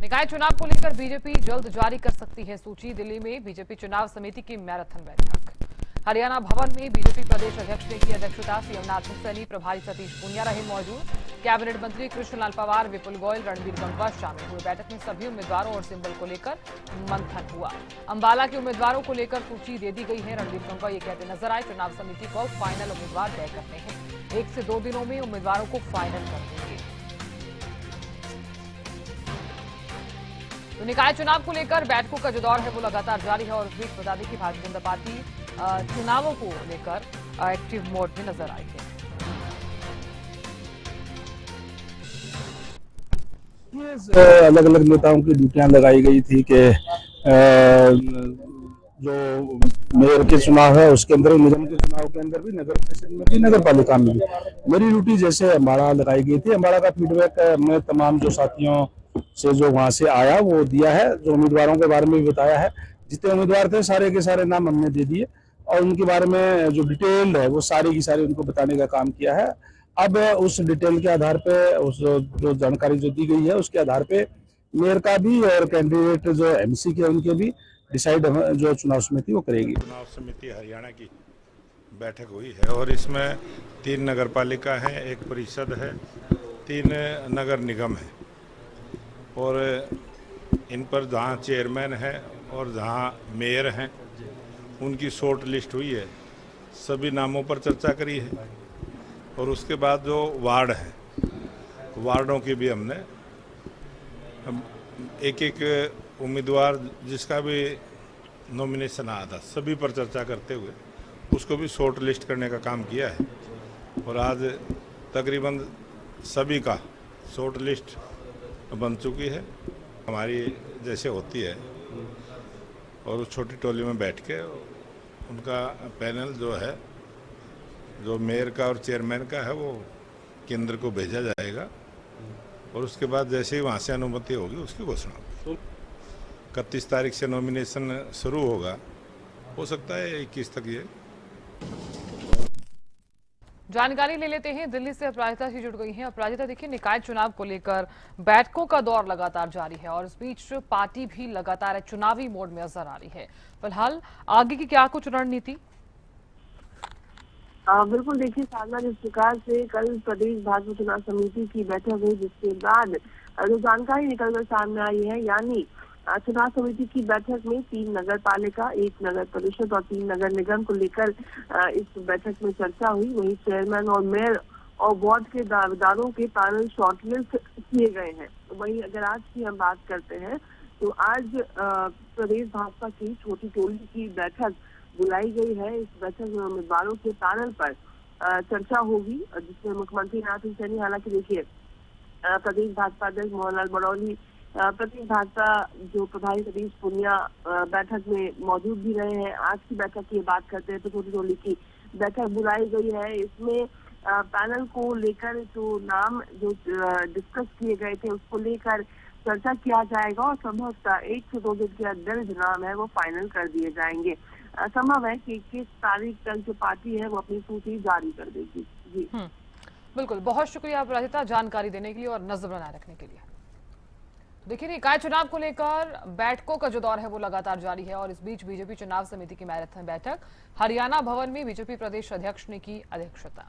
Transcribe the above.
निकाय चुनाव को लेकर बीजेपी जल्द जारी कर सकती है सूची। दिल्ली में बीजेपी चुनाव समिति की मैराथन बैठक। हरियाणा भवन में बीजेपी प्रदेश अध्यक्ष ने की अध्यक्षता। सीएम नाथ सैनी, प्रभारी सतीश पूनिया रहे मौजूद। कैबिनेट मंत्री कृष्णलाल पंवार, विपुल गोयल, रणबीर गंगवा शामिल हुए। बैठक में सभी उम्मीदवारों और सिंबल को लेकर मंथन हुआ। अंबाला के उम्मीदवारों को लेकर सूची दे दी गई है। रणबीर गंगवा ये कहते नजर आए, चुनाव समिति को फाइनल उम्मीदवार तय करने हैं। 1 से 2 दिनों में उम्मीदवारों को फाइनल कर देंगे। तो निकाय चुनाव को लेकर बैठकों का जो दौर है वो लगातार जारी है। और इस बीच बता दें कि भारतीय जनता पार्टी चुनावों को लेकर एक्टिव मोड में नजर आई है। अलग अलग नेताओं की ड्यूटियां लगाई गई थी कि जो मेयर के चुनाव है उसके अंदर, निगम के चुनाव के अंदर भी, नगर परिषद में भी, नगर पालिका में भी मेरी ड्यूटी जैसे अम्बाड़ा लगाई गई थी। अम्बाड़ा का फीडबैक मैं तमाम जो साथियों से जो वहां से आया वो दिया है। जो उम्मीदवारों के बारे में भी बताया है, जितने उम्मीदवार थे सारे के सारे नाम हमने दे दिए और उनके बारे में जो डिटेल है वो सारी की सारी उनको बताने का काम किया है। अब उस डिटेल के आधार पे, उस जो जानकारी जो दी गई है उसके आधार पे मेयर का भी और कैंडिडेट जो एमसी के उनके भी डिसाइड जो चुनाव समिति वो करेगी। चुनाव समिति हरियाणा की बैठक हुई है और इसमें 3 नगर पालिका है, 1 परिषद है, 3 नगर निगम है और इन पर जहाँ चेयरमैन है और जहाँ मेयर हैं उनकी शॉर्ट लिस्ट हुई है। सभी नामों पर चर्चा करी है और उसके बाद जो वार्ड है, वार्डों की भी हमने एक उम्मीदवार जिसका भी नॉमिनेशन आया था सभी पर चर्चा करते हुए उसको भी शॉर्ट लिस्ट करने का काम किया है और आज तकरीबन सभी का शॉर्ट लिस्ट बन चुकी है। हमारी जैसे होती है और उस छोटी टोली में बैठ के उनका पैनल जो है, जो मेयर का और चेयरमैन का है, वो केंद्र को भेजा जाएगा और उसके बाद जैसे ही वहाँ से अनुमति होगी उसकी घोषणा होगी। 31 तारीख से नॉमिनेशन शुरू होगा, हो सकता है 21 तक ये। जानकारी ले लेते हैं, दिल्ली से अपराजिता से जुड़ गई हैं। अपराजिता, देखिए निकाय चुनाव को लेकर बैठकों का दौर लगातार जारी है और इस बीच पार्टी भी लगातार चुनावी मोड में नजर आ रही है। फिलहाल आगे की क्या कुछ रणनीति? बिल्कुल, देखिए साधना, जिस प्रकार से कल प्रदेश भाजपा चुनाव समिति की बैठक हुई जिसके बाद जो जानकारी निकलकर सामने आई है, यानी चुनाव समिति की बैठक में 3 नगर पालिका, 1 नगर परिषद और 3 नगर निगम को लेकर इस बैठक में चर्चा हुई। वहीं चेयरमैन और मेयर और वार्ड के दावेदारों के पैनल शॉर्टलिस्ट किए गए हैं। वहीं अगर आज की हम बात करते हैं तो आज प्रदेश भाजपा की छोटी टोली की बैठक बुलाई गई है। इस बैठक में उम्मीदवारों के पैनल पर चर्चा होगी जिसमें मुख्यमंत्री नाथ सैनी, हालांकि देखिए प्रदेश भाजपा अध्यक्ष मोहनलाल बड़ौली, प्रदेश भाजपा जो प्रभारी सतीश पूनिया बैठक में मौजूद भी रहे हैं। आज की बैठक की बात करते हैं तो छोटी टोली की बैठक बुलाई गई है। इसमें पैनल को लेकर जो नाम जो डिस्कस किए गए थे उसको लेकर चर्चा किया जाएगा और संभवतः 1 से 2 दिन के अंदर जो नाम है वो फाइनल कर दिए जाएंगे। संभव है कि 21 तारीख तक जो पार्टी है वो अपनी सूची जारी कर देगी। जी बिल्कुल, बहुत शुक्रिया अपराजिता जानकारी देने के लिए और नजर बनाए रखने के लिए। देखिए निकाय चुनाव को लेकर बैठकों का जो दौर है वो लगातार जारी है और इस बीच बीजेपी चुनाव समिति की मैराथन बैठक। हरियाणा भवन में बीजेपी प्रदेश अध्यक्ष ने की अध्यक्षता।